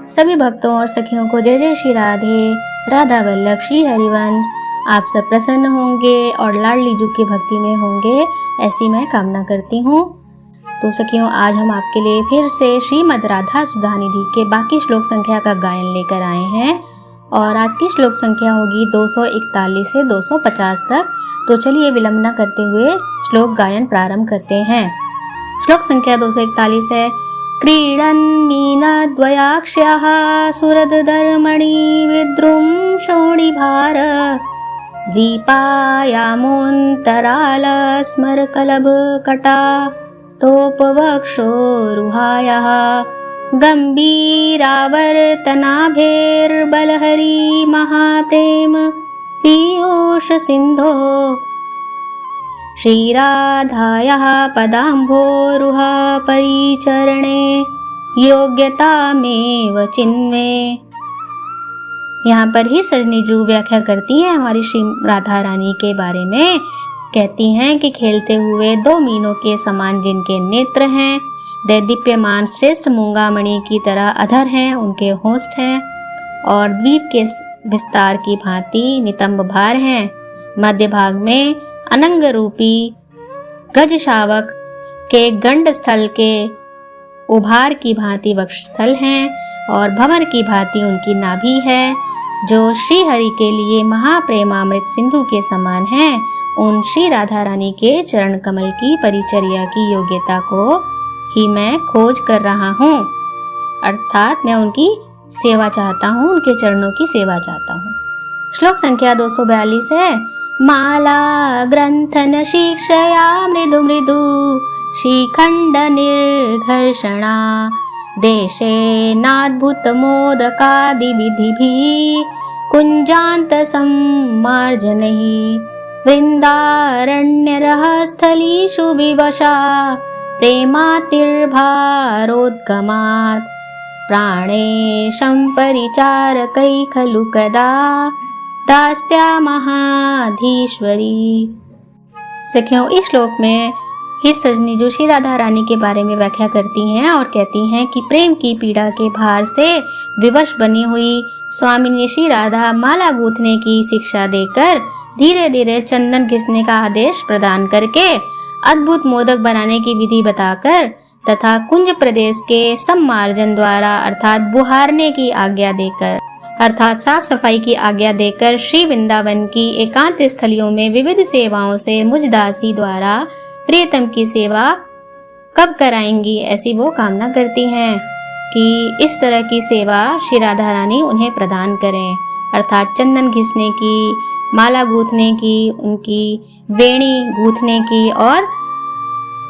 सभी भक्तों और सखियों को जय जय श्री राधे। राधा वल्लभ श्री हरिवंश। आप सब प्रसन्न होंगे और लाडली जू की भक्ति में होंगे, ऐसी मैं कामना करती हूँ। तो सखियों, आज हम आपके लिए फिर से श्रीमद् राधा सुधा निधि के बाकी श्लोक संख्या का गायन लेकर आए हैं और आज की श्लोक संख्या होगी 241 से 250 तक। तो चलिए विलंब न करते हुए श्लोक गायन प्रारंभ करते हैं। श्लोक संख्या 241 है। क्रीडन् मीनद्वयाक्ष्यः सुरधर्मणि विद्रुम शोणिभार द्वीपायामोऽन्तराल स्मरकलभकटा टोपवक्षोरुहायः गम्भीरावर्तनाभेर्बलहरी महाप्रेम पीयूष सिन्धो श्रीराधायाः पदाम्भोरुह परिचरणे योग्यतामेव चिन्वे। यहाँ पर ही सजनी जू व्याख्या करती है हमारी श्री राधा रानी के बारे में। कहती हैं कि खेलते हुए दो मीनों के समान जिनके नेत्र हैं, दैदीप्यमान श्रेष्ठ मूंगामणि की तरह अधर हैं, उनके होंठ हैं और द्वीप के विस्तार की भांति नितंब भार हैं। मध्य भाग में अनंग रूपी गज शावक के गंड स्थल के उभार की भांति वक्षस्थल हैं और भंवर की भांति उनकी नाभि है, जो श्री हरि के लिए महाप्रेमामृत सिंधु के समान है। उन श्री राधा रानी के चरण कमल की परिचर्या की योग्यता को ही मैं खोज कर रहा हूँ, अर्थात मैं उनकी सेवा चाहता हूँ, उनके चरणों की सेवा चाहता हूँ। श्लोक संख्या 242 है। माला ग्रंथन शिक्षया मृदु मृदु शिखंड निर्घर्षणा देशे नाद्भुत मोदकादि विधिभिः कुंजांत सम्मार्जनैः वृंदारण्यरहस्थलीषु विवशा प्रेमातिर्भारोद्गमात् प्राणेशं परिचारकै खलु कदा दास्या महाधीश्वरी। सखियों, इस श्लोक में ही सजनी जो श्री राधा रानी के बारे में व्याख्या करती हैं और कहती हैं कि प्रेम की पीड़ा के भार से विवश बनी हुई स्वामिनी श्री राधा माला गूंथने की शिक्षा देकर, धीरे धीरे चंदन घिसने का आदेश प्रदान करके, अद्भुत मोदक बनाने की विधि बताकर तथा कुंज प्रदेश के सम्मार्जन द्वारा अर्थात बुहारने की आज्ञा देकर, अर्थात साफ सफाई की आज्ञा देकर श्री वृंदावन की एकांत स्थलियों में विविध सेवाओं से मुझ दासी द्वारा प्रियतम की सेवा कब कराएंगी, ऐसी वो कामना करती हैं कि इस तरह की सेवा श्री राधा रानी उन्हें प्रदान करें, अर्थात चंदन घिसने की, माला गूंथने की, उनकी वेणी गूंथने की और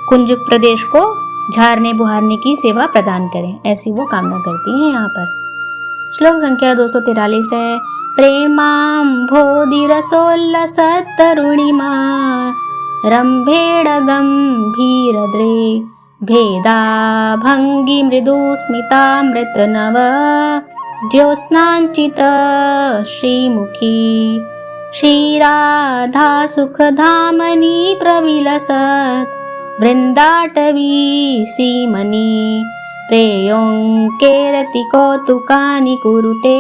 कुंज प्रदेश को झाड़ने बुहारने की सेवा प्रदान करें, ऐसी वो कामना करती हैं यहाँ पर। श्लोक संख्या 243 है। प्रेमाम्भोधिरसोल्लसत्तरुणिमा रम्भेण गम्भीरद्रे भेदा भंगी मृदु स्मितामृत नव ज्योत्स्नांचित श्रीमुखी श्रीराधा सुखधामनि प्रविलसत् वृंदाटवी सीमनी प्रेयोंकेरति कौतुकानि कुरुते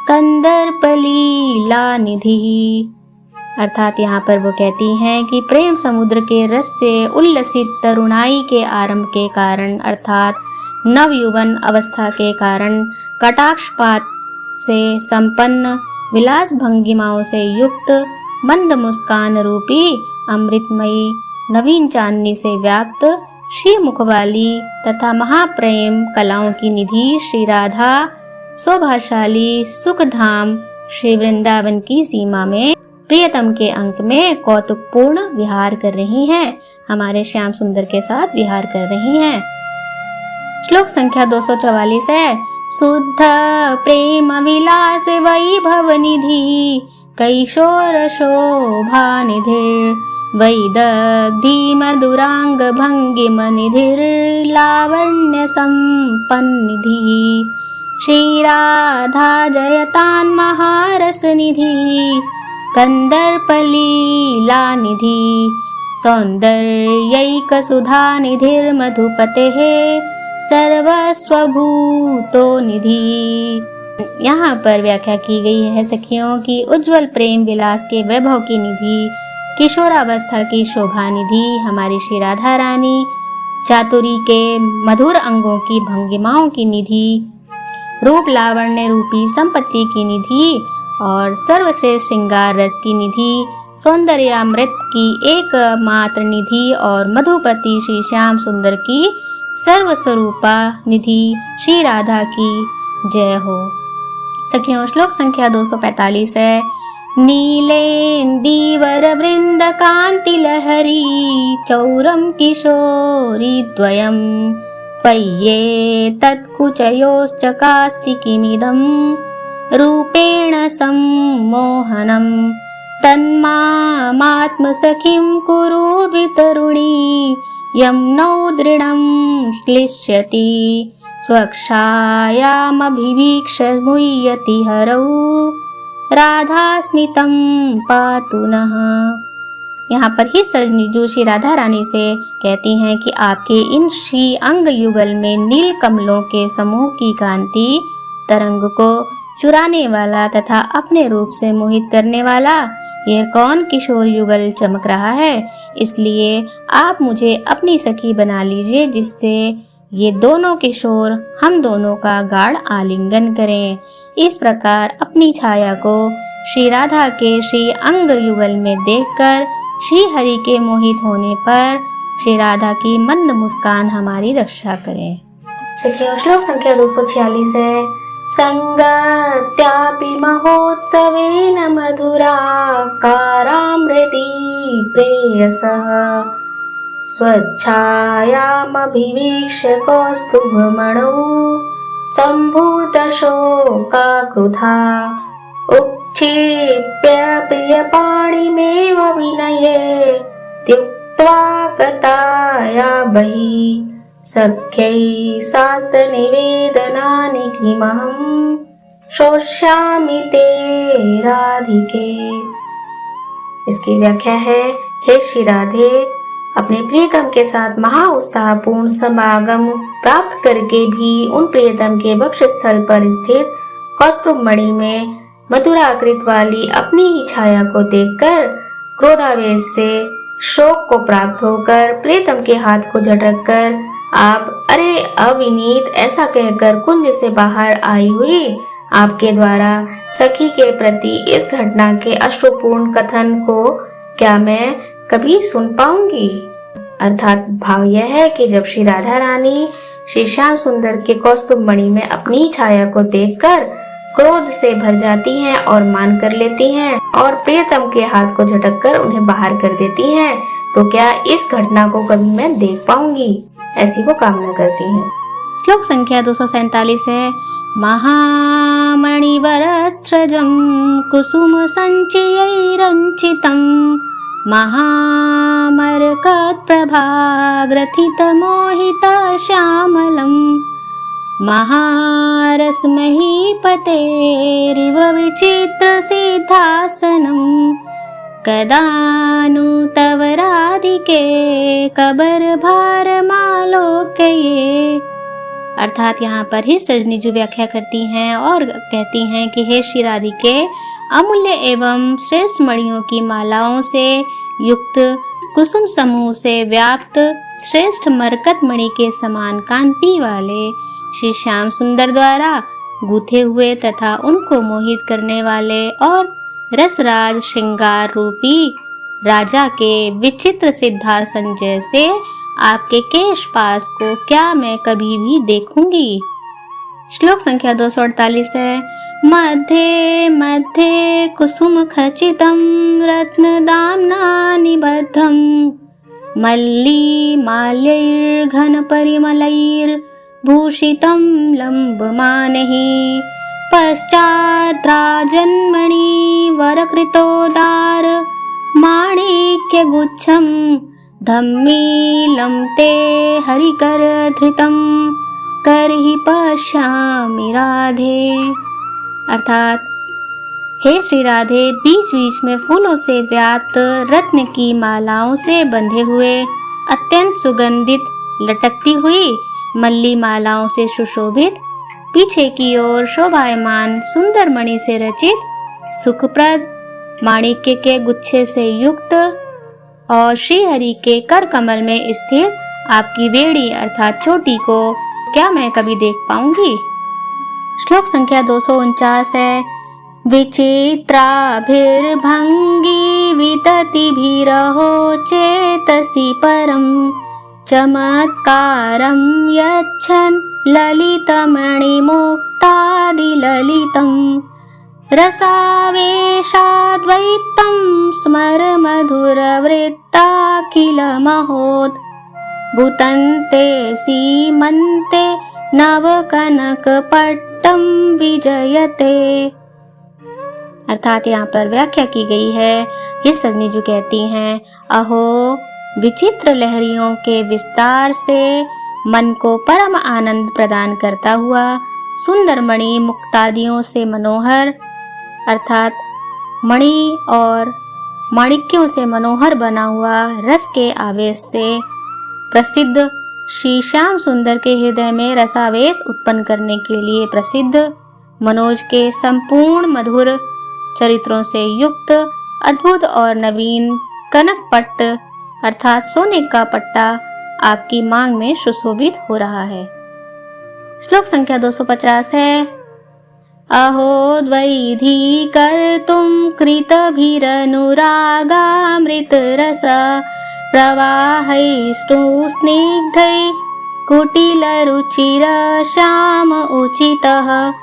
कंदर्पलीला निधि। अर्थात यहाँ पर वो कहती हैं कि प्रेम समुद्र के रस से उल्लसित तरुणाई के आरंभ के कारण, अर्थात नवयुवन अवस्था के कारण, कटाक्षपात से संपन्न, विलास भंगिमाओं से युक्त, मंद मुस्कान रूपी, अमृतमयी, नवीन चांदनी से व्याप्त, श्री मुखवाली तथा महाप्रेम कलाओं की निधि श्री राधा शोभाशाली सुखधाम श्री वृंदावन की सीमा में प्रियतम के अंक में कौतुकपूर्ण विहार कर रही हैं, हमारे श्याम सुंदर के साथ विहार कर रही हैं। श्लोक संख्या 244 है। शुद्ध प्रेम विलास वैभव निधि कैशोर शोभा निधिर वैदग्धी मधुरांग भंगिम निधिर लावण्य संपन्निधि श्री राधा जयतान महारस निधि कंदर्पलीला निधि सौंदर्यैक सुधा निधिर्मधुपतेः सर्वस्वभूतो निधि। यहाँ पर व्याख्या की गई है सखियों की उज्जवल प्रेम विलास के वैभव की निधि, किशोरावस्था की शोभा निधि हमारी श्री राधा रानी, चातुरी के मधुर अंगों की भंगिमाओं की निधि, रूप लावण्य रूपी संपत्ति की निधि और सर्वश्रेष्ठ श्रृंगार रस की निधि, सौंदर्यामृत की एकमात्र निधि और मधुपति श्री श्याम सुंदर की सर्वस्वरूपा निधि श्री राधा की जय हो। सखियों, श्लोक संख्या 245 है। नीलेन्दीवर वृंद कांति लहरी चौरम किशोरी द्वयम् त्वय्ये तत्कुचयोश्चकास्ति किमिदं रूपेण सम्मोहनम् तन्मामात्मसखीं कुरु वितरुणी यं नौ दृढं श्लिष्यति स्वक्षायामभिवीक्ष मुह्यति हरौ राधास्मितं पातु नः। यहाँ पर ही सजनी जो श्री राधा रानी से कहती हैं कि आपके इन श्री अंग युगल में नील कमलों के समूह की कांति तरंग को चुराने वाला तथा अपने रूप से मोहित करने वाला यह कौन किशोर युगल चमक रहा है, इसलिए आप मुझे अपनी सखी बना लीजिए जिससे ये दोनों किशोर हम दोनों का गाढ़ आलिंगन करें। इस प्रकार अपनी छाया को श्री राधा के श्री अंग युगल में देखकर श्री हरि के मोहित होने पर श्री राधा की मंद मुस्कान हमारी रक्षा करें। श्लोक संख्या 246 है। संगत्यापि महोत्सवेन मधुराकारामृति प्रेयसः स्वच्छायामभिवीक्ष्य कौस्तुभमणौ सम्भूतशोकाकृथा उक्षिप्य प्रियपाणिमेव विनये त्युक्त्वा गताया बहिः सख्यै शास्त्रनिवेदनानि किमहं श्रोष्यामि ते राधिके। इसकी व्याख्या है, हे श्री राधे, अपने प्रियतम के साथ महा उत्साहपूर्ण समागम प्राप्त करके भी उन प्रियतम के वक्षस्थल पर स्थित कौस्तुभ मणि में मधुराकृत वाली अपनी ही छाया को देखकर क्रोधावेश से शोक को प्राप्त होकर प्रियतम के हाथ को झटक कर आप अरे अविनीत ऐसा कहकर कुंज से बाहर आई हुई आपके द्वारा सखी के प्रति इस घटना के अश्रुपूर्ण कथन को क्या मैं कभी सुन पाऊंगी। अर्थात भाव यह है कि जब श्री राधा रानी श्री श्याम सुंदर के कौस्तुभ मणि में अपनी छाया को देखकर क्रोध से भर जाती हैं और मान कर लेती हैं और प्रियतम के हाथ को झटक कर उन्हें बाहर कर देती हैं, तो क्या इस घटना को कभी मैं देख पाऊंगी, ऐसी वो कामना करती हैं। श्लोक संख्या 247 है। महामणिवरस्रजं कुसुम संचयैरंचितं महामरकत्प्रभाग्रथितमोहितश्यामलम् महारसमहीपतेरिव विचित्रसिद्धासनम् कदा नु तव राधिके कबरभारमालोकये। अर्थात यहाँ पर ही सजनी जो व्याख्या करती हैं और कहती हैं कि हे श्री राधिके, अमूल्य एवं श्रेष्ठ मणियों की मालाओं से युक्त कुसुम समूह से व्याप्त श्रेष्ठ मरकत मणि के समान कांति वाले श्री श्याम सुंदर द्वारा गूथे हुए तथा उनको मोहित करने वाले और रसराज श्रृंगार रूपी राजा के विचित्र सिद्धासन जैसे आपके केश पास को क्या मैं कभी भी देखूंगी। श्लोक संख्या 248 है। मध्ये मध्ये कुसुम खचितं रत्नदाम्ना निबद्धं मल्ली माल्यैर्घन परिमलैर्भूषितं लम्बमानैः पश्चाद्राजन्मणि वरकृतोदार माणिक्यगुच्छं धम्मीलं ते हरिकर धृतं करहि पश्यामि राधे। अर्थात हे श्री राधे, बीच बीच में फूलों से व्याप्त रत्न की मालाओं से बंधे हुए अत्यंत सुगंधित लटकती हुई मल्ली मालाओं से सुशोभित, पीछे की ओर शोभायमान सुंदर मणि से रचित, सुखप्रद माणिक्य के गुच्छे से युक्त और श्री हरि के कर कमल में स्थित आपकी वेणी अर्थात चोटी को क्या मैं कभी देख पाऊंगी। श्लोक संख्या 249 है। विचित्राभिर्भंगी विततिभिरहो चेतसि परम चमत्कारं यच्छन् ललितमणिमुक्तादिललितम् रसावेशाद्वैतं स्मर मधुरवृत्ताखिलमहोद् भूतन्ते सीमन्ते नवकनकपट्टं विजयते। अर्थात यहाँ पर व्याख्या की गई है। ये सजनीजू कहती हैं, अहो विचित्र लहरियों के विस्तार से मन को परम आनंद प्रदान करता हुआ, सुंदर मणि मुक्तादियों से मनोहर अर्थात मणि और माणिक्यों से मनोहर बना हुआ रस के आवेश से प्रसिद्ध श्री श्याम सुंदर के हृदय में रसावेश उत्पन्न करने के लिए प्रसिद्ध मनोज के संपूर्ण मधुर चरित्रों से युक्त अद्भुत और नवीन कनक पट्ट अर्थात सोने का पट्टा आपकी मांग में सुशोभित हो रहा है। श्लोक संख्या 250 है। अहो द्वैधी कर्तुं कृतभिरनुरागामृत रस प्रवाहैस्तु स्निग्धै कुटिलरुचिर श्याम उचितः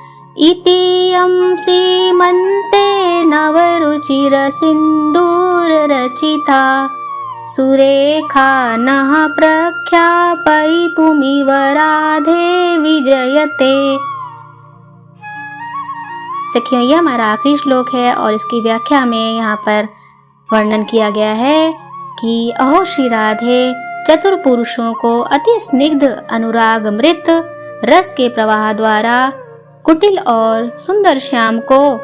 इतीयं सीमन्ते नवरुचिर सिन्दूररचिता सुरेखा नः प्रख्यापयितुमिव राधे विजयते। सखियों, यह हमारा आखिरी श्लोक है और इसकी व्याख्या में यहाँ पर वर्णन किया गया है कि अहो श्री राधे चतुर पुरुषों को अति स्निग्ध अनुराग मृत रस के प्रवाह द्वारा कुटिल और सुंदर श्याम को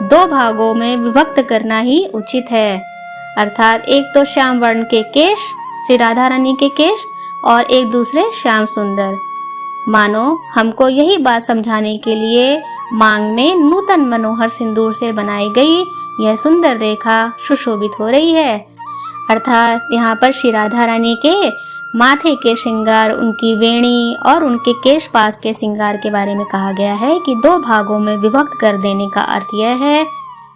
दो भागों में विभक्त करना ही उचित है। अर्थात एक तो श्याम वर्ण के केश श्री राधा रानी के केश और एक दूसरे श्याम सुंदर। मानो हमको यही बात समझाने के लिए मांग में नूतन मनोहर सिंदूर से बनाई गई यह सुंदर रेखा सुशोभित हो रही है। अर्थात यहाँ पर श्री राधा रानी के माथे के श्रृंगार, उनकी वेणी और उनके केश पास के श्रृंगार के बारे में कहा गया है कि दो भागों में विभक्त कर देने का अर्थ यह है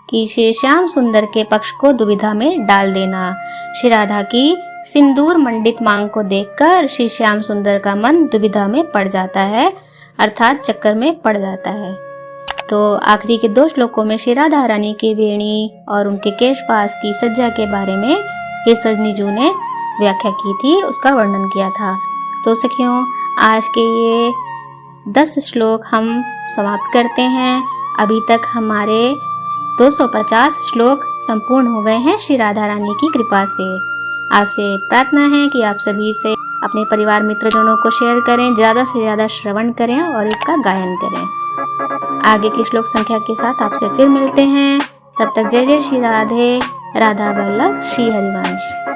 कि श्री श्याम सुंदर के पक्ष को दुविधा में डाल देना। श्री राधा की सिंदूर मंडित मांग को देखकर श्री श्याम सुंदर का मन दुविधा में पड़ जाता है अर्थात चक्कर में पड़ जाता है। तो आखिरी के दो श्लोकों में श्री राधा रानी की वेणी और उनके केश पास की सज्जा के बारे में ये सजनीजू ने व्याख्या की थी, उसका वर्णन किया था। तो सखियों, आज के ये 10 श्लोक हम समाप्त करते हैं। अभी तक हमारे 250 श्लोक संपूर्ण हो गए हैं श्री राधा रानी की कृपा से। आपसे प्रार्थना है कि आप सभी से अपने परिवार मित्रजनों को शेयर करें, ज्यादा से ज्यादा श्रवण करें और इसका गायन करें। आगे की श्लोक संख्या के साथ आपसे फिर मिलते हैं। तब तक जय जय श्री राधे, राधा वल्लभ, श्री हरिवंश।